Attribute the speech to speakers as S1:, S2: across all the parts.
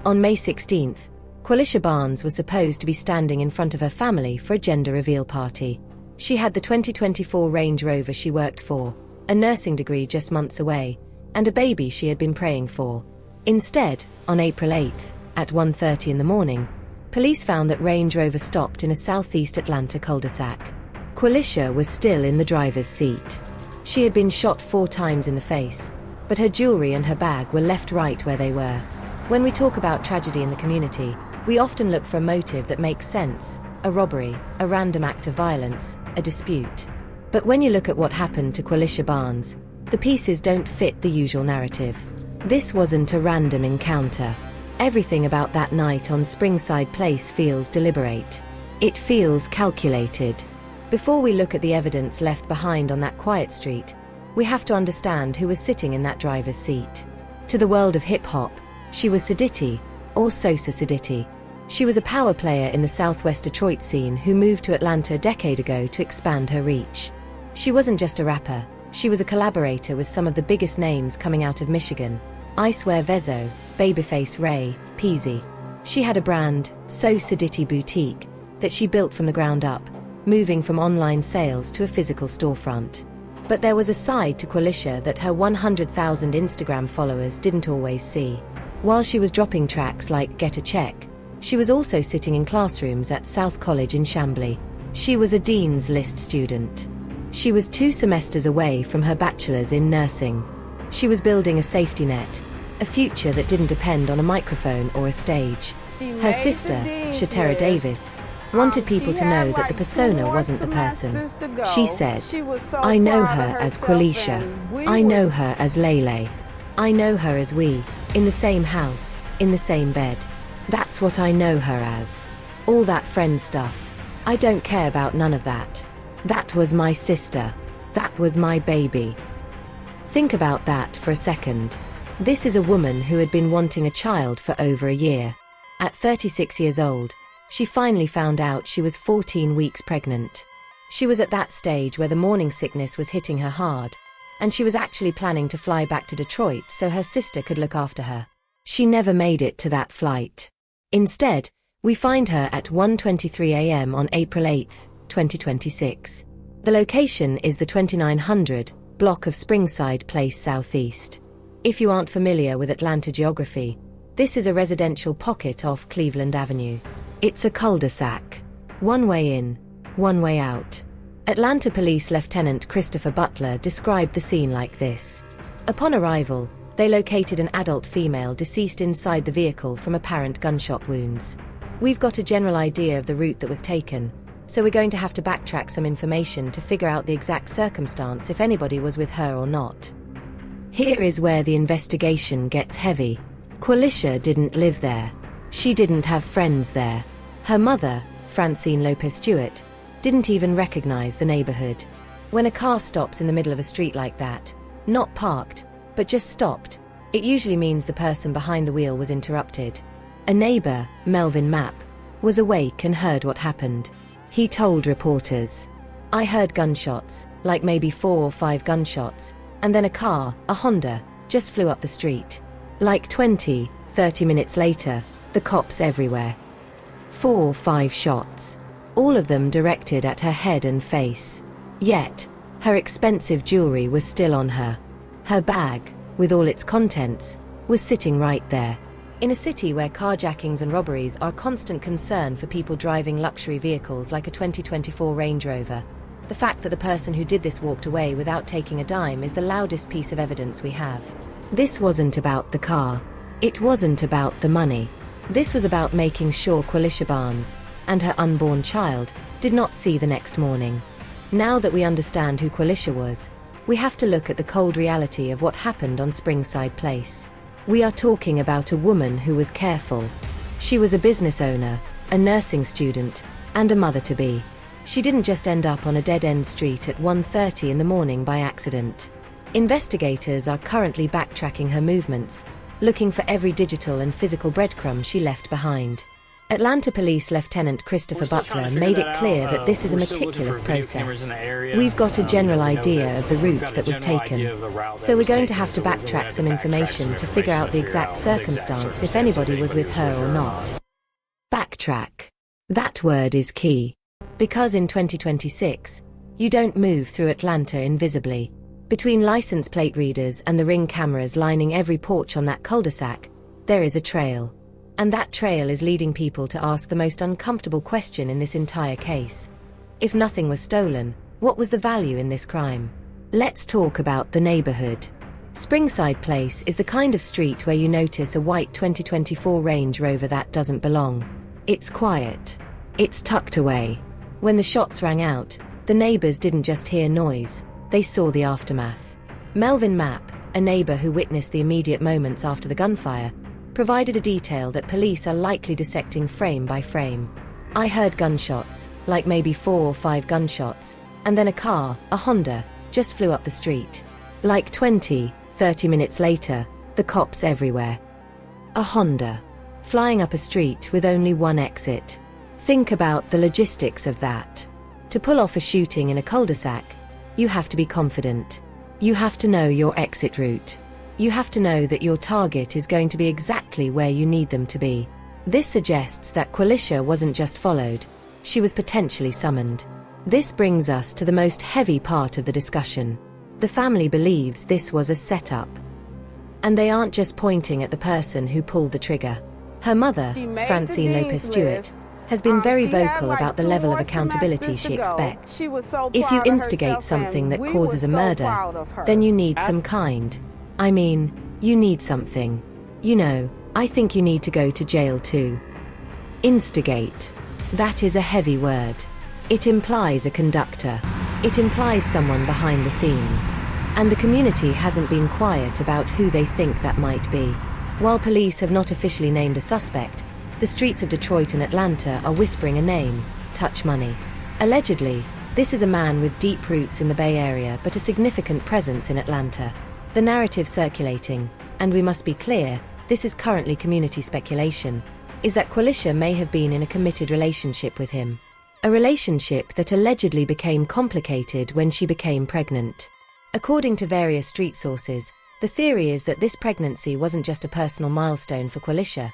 S1: On May 16th, Qualicia Barnes was supposed to be standing in front of her family for a gender reveal party. She had the 2024 Range Rover she worked for, a nursing degree just months away, and a baby she had been praying for. Instead, on April 8th, at 1:30 in the morning, police found that Range Rover stopped in a southeast Atlanta cul-de-sac. Qualicia was still in the driver's seat. She had been shot 4 times in the face, but her jewelry and her bag were left right where they were. When we talk about tragedy in the community, we often look for a motive that makes sense: a robbery, a random act of violence, a dispute. But when you look at what happened to Qualicia Barnes, the pieces don't fit the usual narrative. This wasn't a random encounter. Everything about that night on Springside Place feels deliberate. It feels calculated. Before we look at the evidence left behind on that quiet street, we have to understand who was sitting in that driver's seat. To the world of hip-hop, she was Siditti, or Sosa Siditti. She was a power player in the Southwest Detroit scene who moved to Atlanta a decade ago to expand her reach. She wasn't just a rapper, she was a collaborator with some of the biggest names coming out of Michigan: Icewear Vezzo, Babyface Ray, Peasy. She had a brand, So Siditti Boutique, that she built from the ground up, moving from online sales to a physical storefront. But there was a side to Qualicia that her 100,000 Instagram followers didn't always see. While she was dropping tracks like Get a Check, she was also sitting in classrooms at South College in Chambly. She was a Dean's List student. She was 2 semesters away from her bachelor's in nursing. She was building a safety net, a future that didn't depend on a microphone or a stage. Her sister, Shatera Davis, wanted people to know that the persona wasn't the person. She said, "I know her as Qualicia. I know her as Lele. I know her as we, in the same house, in the same bed. That's what I know her as. All that friend stuff. I don't care about none of that. That was my sister. That was my baby." Think about that for a second. This is a woman who had been wanting a child for over a year. At 36 years old, she finally found out she was 14 weeks pregnant. She was at that stage where the morning sickness was hitting her hard, and she was actually planning to fly back to Detroit so her sister could look after her. She never made it to that flight. Instead, we find her at 1:23 a.m. on April 8, 2026. The location is the 2900 block of Springside Place Southeast. If you aren't familiar with Atlanta geography, this is a residential pocket off Cleveland Avenue. It's a cul-de-sac. One way in, one way out. Atlanta Police Lieutenant Christopher Butler described the scene like this. Upon arrival, they located an adult female deceased inside the vehicle from apparent gunshot wounds. We've got a general idea of the route that was taken, so we're going to have to backtrack some information to figure out the exact circumstance if anybody was with her or not. Here is where the investigation gets heavy. Qualicia didn't live there. She didn't have friends there. Her mother, Francine Lopez Stewart, didn't even recognize the neighborhood. When a car stops in the middle of a street like that, not parked, but just stopped, it usually means the person behind the wheel was interrupted. A neighbor, Melvin Mapp, was awake and heard what happened. He told reporters, "I heard gunshots, like maybe 4 or 5 gunshots, and then a car, a Honda, just flew up the street. Like 20, 30 minutes later, the cops everywhere. 4 or 5 shots, all of them directed at her head and face. Yet, her expensive jewelry was still on her. Her bag, with all its contents, was sitting right there." In a city where carjackings and robberies are a constant concern for people driving luxury vehicles like a 2024 Range Rover, the fact that the person who did this walked away without taking a dime is the loudest piece of evidence we have. This wasn't about the car. It wasn't about the money. This was about making sure Qualicia Barnes, and her unborn child, did not see the next morning. Now that we understand who Qualicia was, we have to look at the cold reality of what happened on Springside Place. We are talking about a woman who was careful. She was a business owner, a nursing student, and a mother-to-be. She didn't just end up on a dead-end street at 1:30 in the morning by accident. Investigators are currently backtracking her movements, looking for every digital and physical breadcrumb she left behind. Atlanta Police Lieutenant Christopher Butler made it clear that this is a meticulous process. We've got a general idea of the route that was taken, so we're going to have to backtrack some information to figure out the exact circumstance if anybody was with her or not. Backtrack. That word is key. Because in 2026, you don't move through Atlanta invisibly. Between license plate readers and the Ring cameras lining every porch on that cul-de-sac, there is a trail. And that trail is leading people to ask the most uncomfortable question in this entire case. If nothing was stolen, what was the value in this crime? Let's talk about the neighborhood. Springside Place is the kind of street where you notice a white 2024 Range Rover that doesn't belong. It's quiet. It's tucked away. When the shots rang out, the neighbors didn't just hear noise, they saw the aftermath. Melvin Mapp, a neighbor who witnessed the immediate moments after the gunfire, provided a detail that police are likely dissecting frame by frame. I heard gunshots, like maybe 4 or 5 gunshots, and then a car, a Honda, just flew up the street. Like 20, 30 minutes later, the cops everywhere. A Honda, flying up a street with only one exit. Think about the logistics of that. To pull off a shooting in a cul-de-sac, you have to be confident. You have to know your exit route. You have to know that your target is going to be exactly where you need them to be. This suggests that Qualicia wasn't just followed, she was potentially summoned. This brings us to the most heavy part of the discussion. The family believes this was a setup. And they aren't just pointing at the person who pulled the trigger. Her mother, Francine Lopez-Stewart, has been very vocal about the level of accountability she expects. If you instigate something that causes a murder, then you need some kind. You need something. I think you need to go to jail too. Instigate. That is a heavy word. It implies a conductor. It implies someone behind the scenes. And the community hasn't been quiet about who they think that might be. While police have not officially named a suspect, the streets of Detroit and Atlanta are whispering a name: Touch Money. Allegedly, this is a man with deep roots in the Bay Area but a significant presence in Atlanta. The narrative circulating, and we must be clear, this is currently community speculation, is that Qualicia may have been in a committed relationship with him. A relationship that allegedly became complicated when she became pregnant. According to various street sources, the theory is that this pregnancy wasn't just a personal milestone for Qualicia.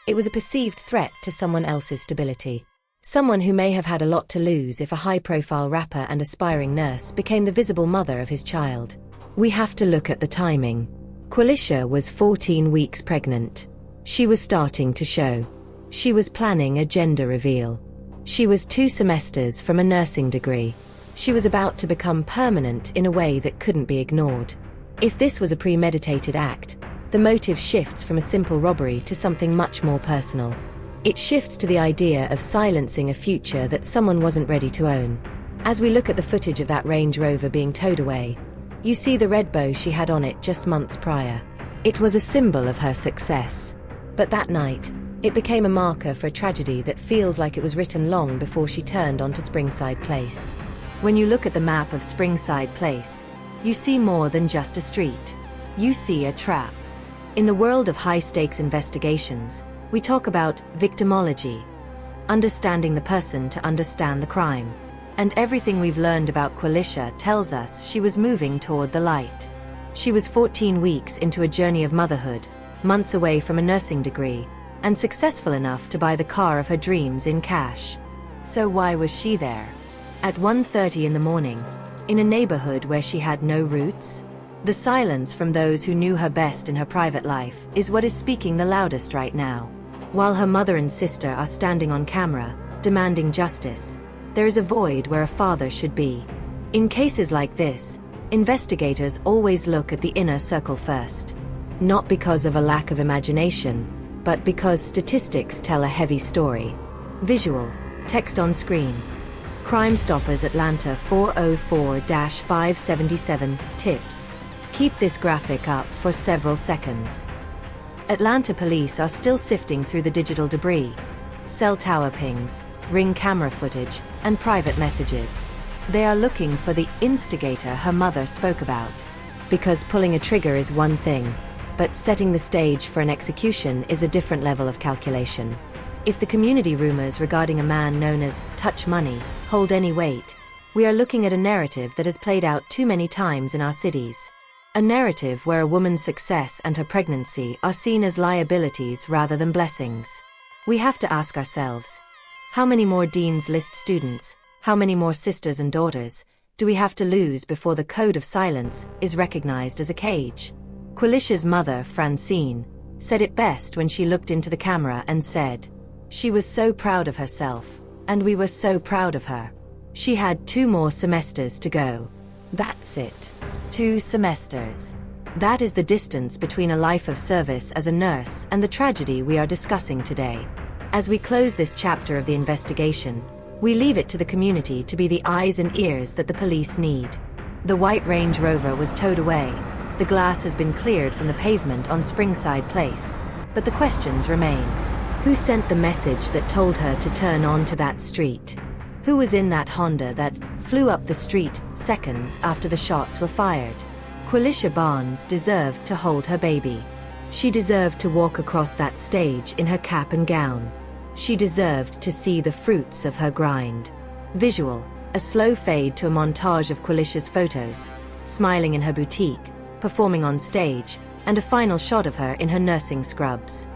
S1: It was a perceived threat to someone else's stability. Someone who may have had a lot to lose if a high-profile rapper and aspiring nurse became the visible mother of his child. We have to look at the timing. Qualicia was 14 weeks pregnant. She was starting to show. She was planning a gender reveal. She was 2 semesters from a nursing degree. She was about to become permanent in a way that couldn't be ignored. If this was a premeditated act, the motive shifts from a simple robbery to something much more personal. It shifts to the idea of silencing a future that someone wasn't ready to own. As we look at the footage of that Range Rover being towed away, you see the red bow she had on it just months prior. It was a symbol of her success. But that night, it became a marker for a tragedy that feels like it was written long before she turned onto Springside Place. When you look at the map of Springside Place, you see more than just a street. You see a trap. In the world of high-stakes investigations, we talk about victimology, understanding the person to understand the crime. And everything we've learned about Qualicia tells us she was moving toward the light. She was 14 weeks into a journey of motherhood, months away from a nursing degree, and successful enough to buy the car of her dreams in cash. So why was she there? At 1:30 in the morning, in a neighborhood where she had no roots? The silence from those who knew her best in her private life is what is speaking the loudest right now. While her mother and sister are standing on camera, demanding justice, there is a void where a father should be. In cases like this, investigators always look at the inner circle first. Not because of a lack of imagination, but because statistics tell a heavy story. Visual, text on screen. Crime Stoppers Atlanta 404-577, tips. Keep this graphic up for several seconds. Atlanta police are still sifting through the digital debris. Cell tower pings, Ring camera footage, and private messages. They are looking for the instigator her mother spoke about. Because pulling a trigger is one thing, but setting the stage for an execution is a different level of calculation. If the community rumors regarding a man known as Touch Money hold any weight, we are looking at a narrative that has played out too many times in our cities. A narrative where a woman's success and her pregnancy are seen as liabilities rather than blessings. We have to ask ourselves, how many more Dean's List students, how many more sisters and daughters, do we have to lose before the code of silence is recognized as a cage? Qualicia's mother, Francine, said it best when she looked into the camera and said, she was so proud of herself, and we were so proud of her. She had 2 more semesters to go. That's it. 2 semesters. That is the distance between a life of service as a nurse and the tragedy we are discussing today. As we close this chapter of the investigation, we leave it to the community to be the eyes and ears that the police need. The white Range Rover was towed away. The glass has been cleared from the pavement on Springside Place. But the questions remain. Who sent the message that told her to turn onto that street? Who was in that Honda that flew up the street seconds after the shots were fired? Qualicia Barnes deserved to hold her baby. She deserved to walk across that stage in her cap and gown. She deserved to see the fruits of her grind. Visual, a slow fade to a montage of Qualicia's photos, smiling in her boutique, performing on stage, and a final shot of her in her nursing scrubs.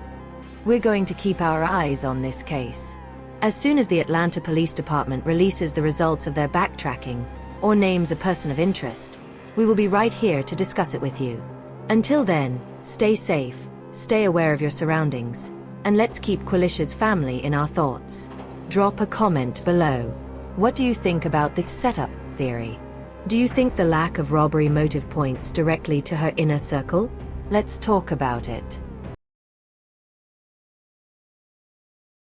S1: We're going to keep our eyes on this case. As soon as the Atlanta Police Department releases the results of their backtracking, or names a person of interest, we will be right here to discuss it with you. Until then, stay safe, stay aware of your surroundings, and let's keep Qualicia's family in our thoughts. Drop a comment below. What do you think about the setup theory? Do you think the lack of robbery motive points directly to her inner circle? Let's talk about it.